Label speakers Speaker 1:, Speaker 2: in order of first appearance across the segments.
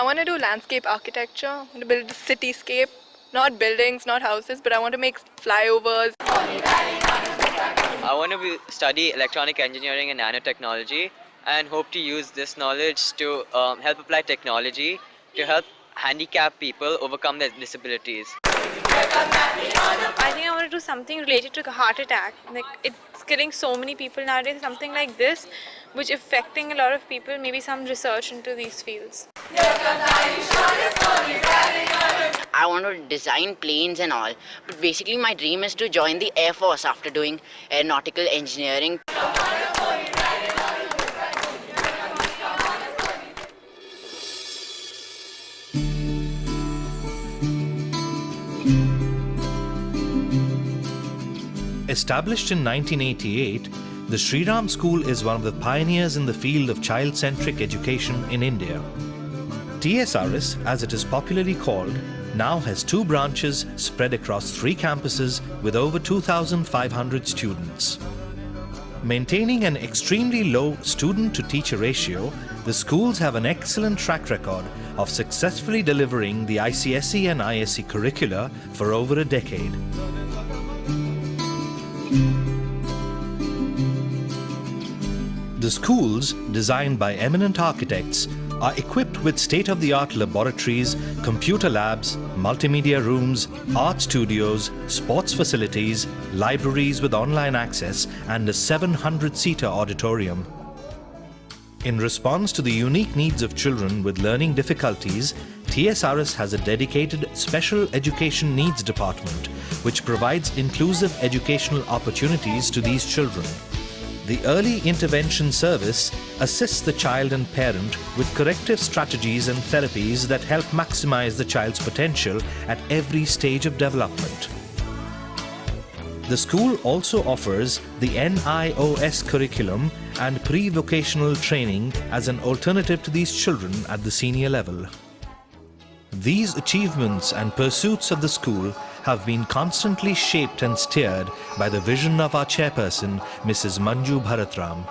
Speaker 1: I want to do landscape architecture. I want to build a cityscape, not buildings, not houses, but I want to make flyovers.
Speaker 2: I want to study electronic engineering and nanotechnology and hope to use this knowledge to help apply technology to help handicapped people overcome their disabilities.
Speaker 3: I think I want to do something related to heart attack. Like, it's killing so many people nowadays. Something like this, which affecting a lot of people. Maybe some research into these fields.
Speaker 4: I want to design planes and all, but basically my dream is to join the Air Force after doing aeronautical engineering.
Speaker 5: Established in 1988, the Shri School is one of the pioneers in the field of child-centric education in India. TSRS, as it is popularly called, now has 2 branches spread across 3 campuses with over 2,500 students. Maintaining an extremely low student-to-teacher ratio, the schools have an excellent track record of successfully delivering the ICSE and ISE curricula for over a decade. The schools, designed by eminent architects, are equipped with state-of-the-art laboratories, computer labs, multimedia rooms, art studios, sports facilities, libraries with online access, and a 700-seater auditorium. In response to the unique needs of children with learning difficulties, TSRS has a dedicated Special Education Needs Department, which provides inclusive educational opportunities to these children. The Early Intervention Service assists the child and parent with corrective strategies and therapies that help maximize the child's potential at every stage of development. The school also offers the NIOS curriculum and pre-vocational training as an alternative to these children at the senior level. These achievements and pursuits of the school have been constantly shaped and steered by the vision of our chairperson, Mrs. Manju Bharatram.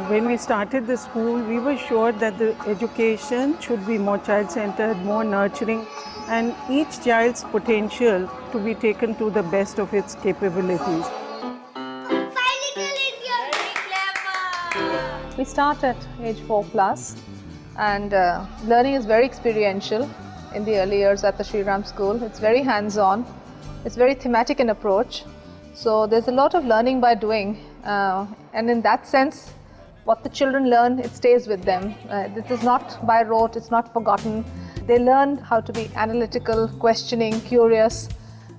Speaker 6: When we started the school, we were sure that the education should be more child-centered, more nurturing, and each child's potential to be taken to the best of its capabilities.
Speaker 7: We start at age 4+, and learning is very experiential in the early years at the Shri School. It's very hands-on, it's very thematic in approach. So there's a lot of learning by doing, and in that sense, what the children learn, it stays with them. This is not by rote, it's not forgotten. They learn how to be analytical, questioning, curious.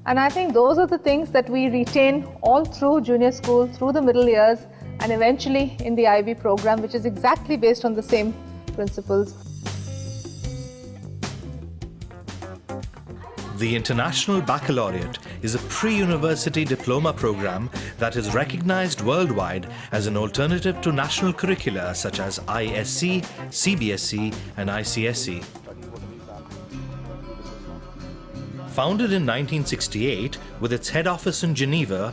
Speaker 7: And I think those are the things that we retain all through junior school, through the middle years, and eventually in the IB program, which is exactly based on the same principles.
Speaker 5: The International Baccalaureate is a pre-university diploma program that is recognized worldwide as an alternative to national curricula such as ISC, CBSE and ICSE. Founded in 1968 with its head office in Geneva,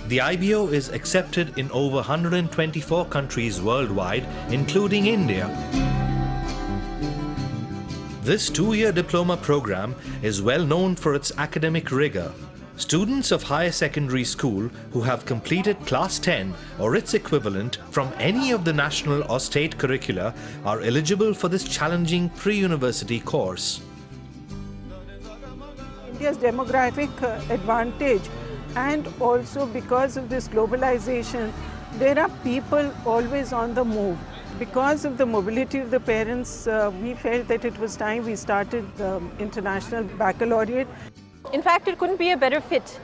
Speaker 5: the IBO is accepted in over 124 countries worldwide, including India. This 2-year diploma program is well known for its academic rigor. Students of higher secondary school who have completed Class 10 or its equivalent from any of the national or state curricula are eligible for this challenging pre-university course.
Speaker 6: India's demographic advantage, and also because of this globalization, there are people always on the move. Because of the mobility of the parents, we felt that it was time we started the International Baccalaureate.
Speaker 8: In fact, it couldn't be a better fit.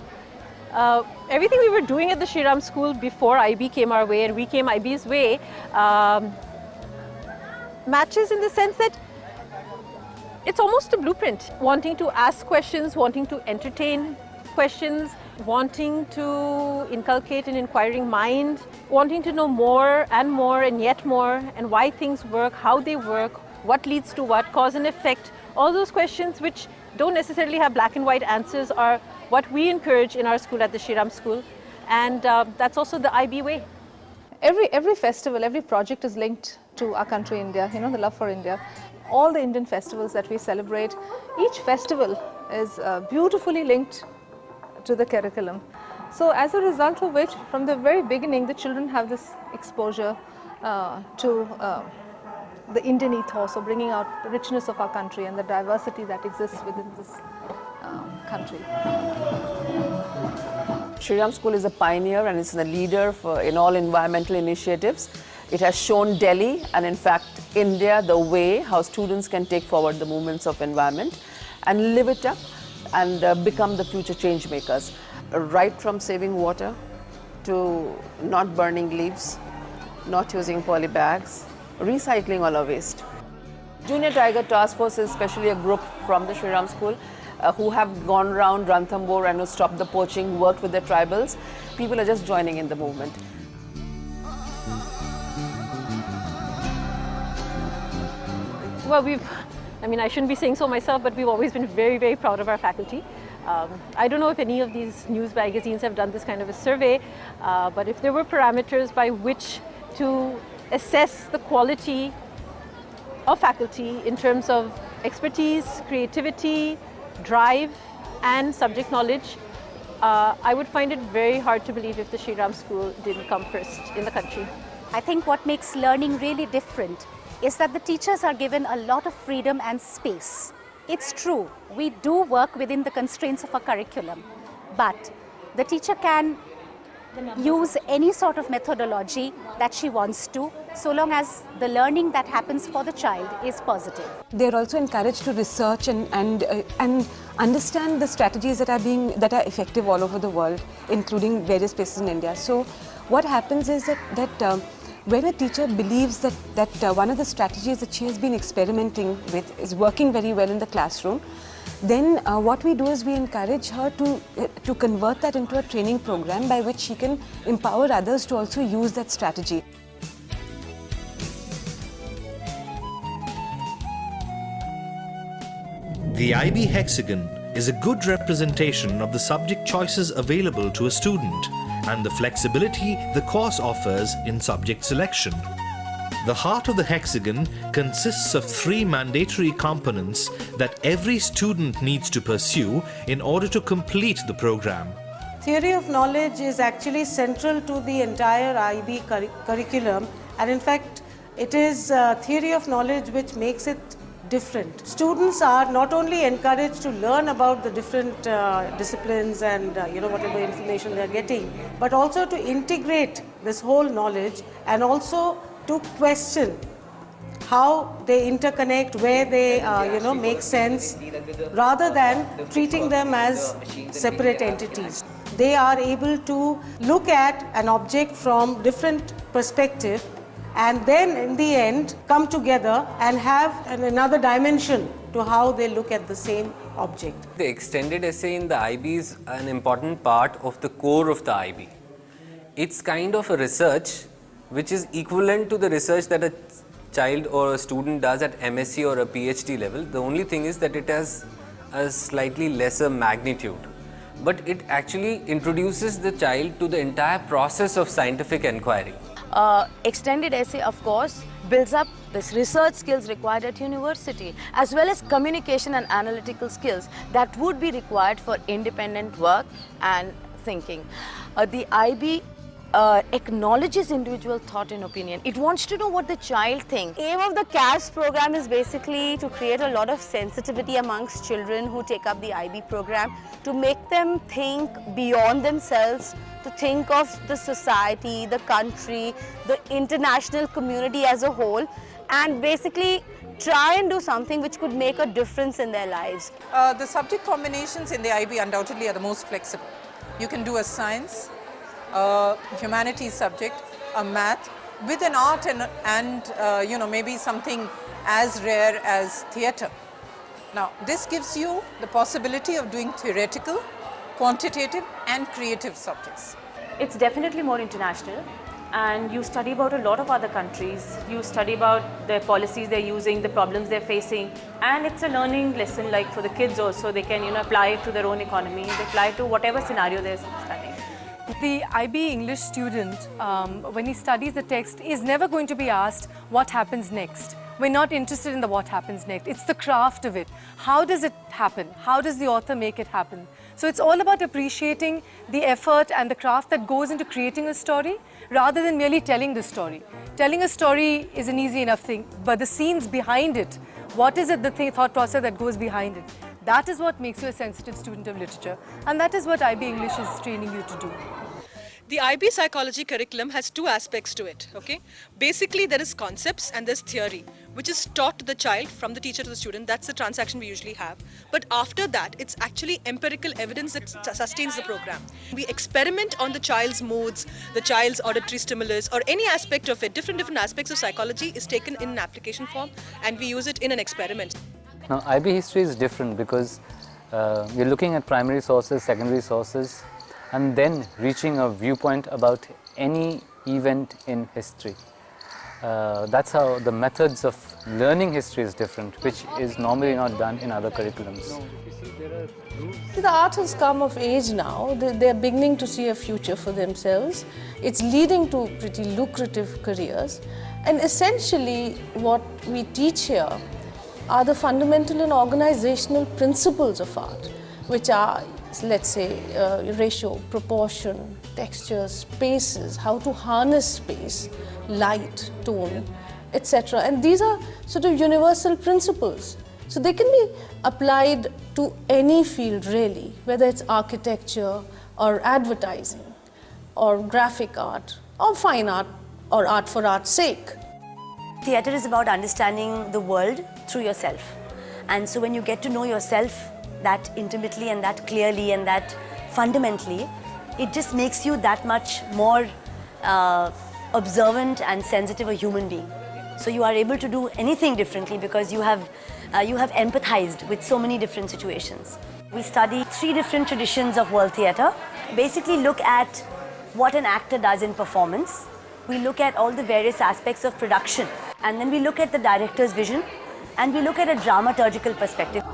Speaker 8: Everything we were doing at the Shri School before IB came our way and we came IB's way matches in the sense that it's almost a blueprint. Wanting to ask questions, wanting to entertain questions, wanting to inculcate an inquiring mind, wanting to know more and yet more, and why things work, how they work, what leads to what, cause and effect. All those questions which don't necessarily have black and white answers are what we encourage in our school at the Shri School, and that's also the IB way.
Speaker 7: every festival, every project is linked to our country India, the love for India. All the Indian festivals that we celebrate, each festival is beautifully linked to the curriculum. So as a result of which, from the very beginning, the children have this exposure to the Indian ethos of bringing out the richness of our country and the diversity that exists within this country.
Speaker 9: Shri Ram School is a pioneer and is a leader in all environmental initiatives. It has shown Delhi and in fact India the way how students can take forward the movements of environment and live it up and become the future change makers. Right from saving water to not burning leaves, not using poly bags, recycling all our waste. Junior Tiger Task Force is especially a group from the Shri Ram School who have gone around Ranthambore and stopped the poaching, worked with the tribals. People are just joining in the movement.
Speaker 8: Well, I shouldn't be saying so myself, but we've always been very, very proud of our faculty. I don't know if any of these news magazines have done this kind of a survey, but if there were parameters by which to assess the quality of faculty in terms of expertise, creativity, drive and subject knowledge, I would find it very hard to believe if the Shri Ram School didn't come first in the country.
Speaker 10: I think what makes learning really different is that the teachers are given a lot of freedom and space. It's true, we do work within the constraints of a curriculum, but the teacher can use any sort of methodology that she wants to, so long as the learning that happens for the child is positive.
Speaker 11: They're also encouraged to research and understand the strategies that are effective all over the world, including various places in India. So what happens is that when a teacher believes that one of the strategies that she has been experimenting with is working very well in the classroom, then what we do is we encourage her to convert that into a training program by which she can empower others to also use that strategy.
Speaker 5: The IB hexagon is a good representation of the subject choices available to a student and the flexibility the course offers in subject selection. The heart of the hexagon consists of 3 mandatory components that every student needs to pursue in order to complete the program.
Speaker 6: Theory of knowledge is actually central to the entire IB curriculum, and in fact it is theory of knowledge which makes it different. Students are not only encouraged to learn about the different disciplines and whatever information they are getting, but also to integrate this whole knowledge and also to question how they interconnect, where they make sense, rather than treating them as separate entities. They are able to look at an object from different perspectives and then in the end come together and have another dimension to how they look at the same object.
Speaker 12: The extended essay in the IB is an important part of the core of the IB. It's kind of a research which is equivalent to the research that a child or a student does at MSc or a PhD level. The only thing is that it has a slightly lesser magnitude, but it actually introduces the child to the entire process of scientific inquiry.
Speaker 13: Extended essay, of course, builds up this research skills required at university, as well as communication and analytical skills that would be required for independent work and thinking. The IB acknowledges individual thought and opinion. It wants to know what the child thinks.
Speaker 10: Aim of the CAS program is basically to create a lot of sensitivity amongst children who take up the IB program, to make them think beyond themselves, to think of the society, the country, the international community as a whole, and basically try and do something which could make a difference in their lives.
Speaker 14: The subject combinations in the IB undoubtedly are the most flexible. You can do a science, a humanities subject, a math, with an art and maybe something as rare as theatre. Now, this gives you the possibility of doing theoretical, quantitative and creative subjects.
Speaker 15: It's definitely more international, and you study about a lot of other countries. You study about the policies they're using, the problems they're facing, and it's a learning lesson like for the kids also. They can apply it to their own economy, they apply it to whatever scenario they're studying.
Speaker 16: The IB English student, when he studies the text, is never going to be asked what happens next. We're not interested in the what happens next. It's the craft of it. How does it happen? How does the author make it happen? So it's all about appreciating the effort and the craft that goes into creating a story rather than merely telling the story. Telling a story is an easy enough thing, but the scenes behind it, what is it, the thought process that goes behind it? That is what makes you a sensitive student of literature, and that is what IB English is training you to do.
Speaker 17: The IB psychology curriculum has two aspects to it, okay? Basically, there is concepts and there's theory, which is taught to the child from the teacher to the student. That's the transaction we usually have. But after that, it's actually empirical evidence that sustains the program. We experiment on the child's moods, the child's auditory stimulus, or any aspect of it. Different aspects of psychology is taken in an application form, and we use it in an experiment.
Speaker 18: Now, IB history is different because we're looking at primary sources, secondary sources, and then reaching a viewpoint about any event in history. That's how the methods of learning history is different, which is normally not done in other curriculums.
Speaker 19: See, the art has come of age now. They're beginning to see a future for themselves. It's leading to pretty lucrative careers. And essentially, what we teach here are the fundamental and organizational principles of art, which are, let's say, ratio, proportion, texture, spaces, how to harness space, light, tone, etc. And these are sort of universal principles. So they can be applied to any field really, whether it's architecture or advertising or graphic art or fine art or art for art's sake.
Speaker 20: Theatre is about understanding the world through yourself. And so when you get to know yourself that intimately and that clearly and that fundamentally, it just makes you that much more observant and sensitive a human being. So you are able to do anything differently because you have empathized with so many different situations. We study 3 different traditions of world theatre. Basically look at what an actor does in performance. We look at all the various aspects of production, and then we look at the director's vision, and we look at a dramaturgical perspective.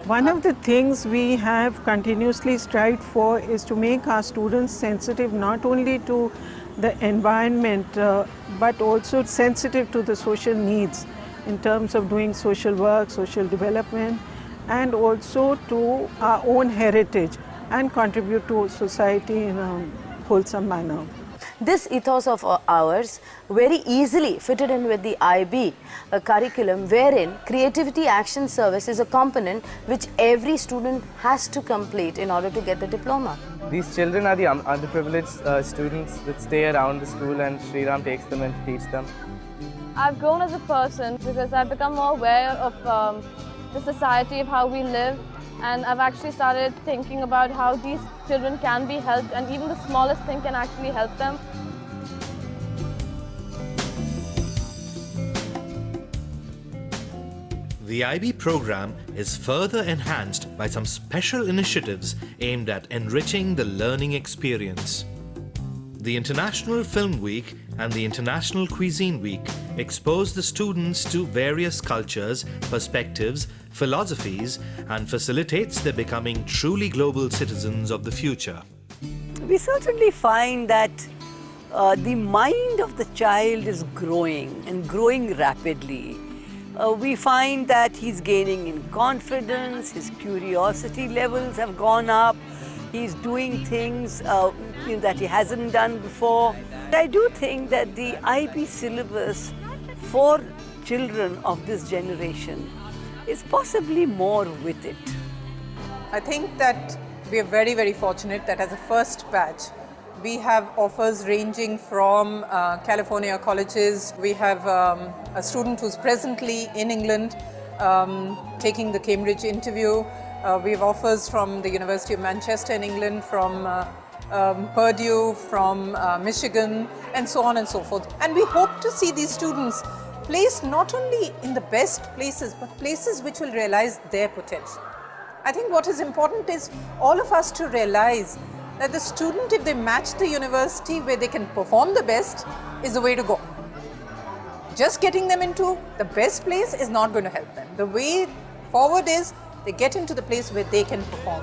Speaker 6: One of the things we have continuously strived for is to make our students sensitive not only to the environment but also sensitive to the social needs in terms of doing social work, social development, and also to our own heritage and contribute to society in a wholesome manner.
Speaker 13: This ethos of ours very easily fitted in with the IB curriculum, wherein creativity action service is a component which every student has to complete in order to get the diploma.
Speaker 21: These children are the underprivileged students that stay around the school, and Shri Ram takes them and teaches them.
Speaker 22: I've grown as a person because I've become more aware of the society, of how we live, and I've actually started thinking about how these children can be helped, and even the smallest thing can actually help them.
Speaker 5: The IB program is further enhanced by some special initiatives aimed at enriching the learning experience. The International Film Week and the International Cuisine Week expose the students to various cultures, perspectives, philosophies, and facilitates their becoming truly global citizens of the future.
Speaker 23: We certainly find that the mind of the child is growing and growing rapidly. We find that he's gaining in confidence, his curiosity levels have gone up, he's doing things that he hasn't done before. I do think that the IB syllabus for children of this generation is possibly more with it.
Speaker 14: I think that we are very, very fortunate that as a first batch, we have offers ranging from California colleges. We have a student who's presently in England taking the Cambridge interview. We have offers from the University of Manchester in England, from Purdue, from Michigan, and so on and so forth. And we hope to see these students placed not only in the best places, but places which will realize their potential. I think what is important is all of us to realize that the student, if they match the university where they can perform the best, is the way to go. Just getting them into the best place is not going to help them. The way forward is they get into the place where they can perform.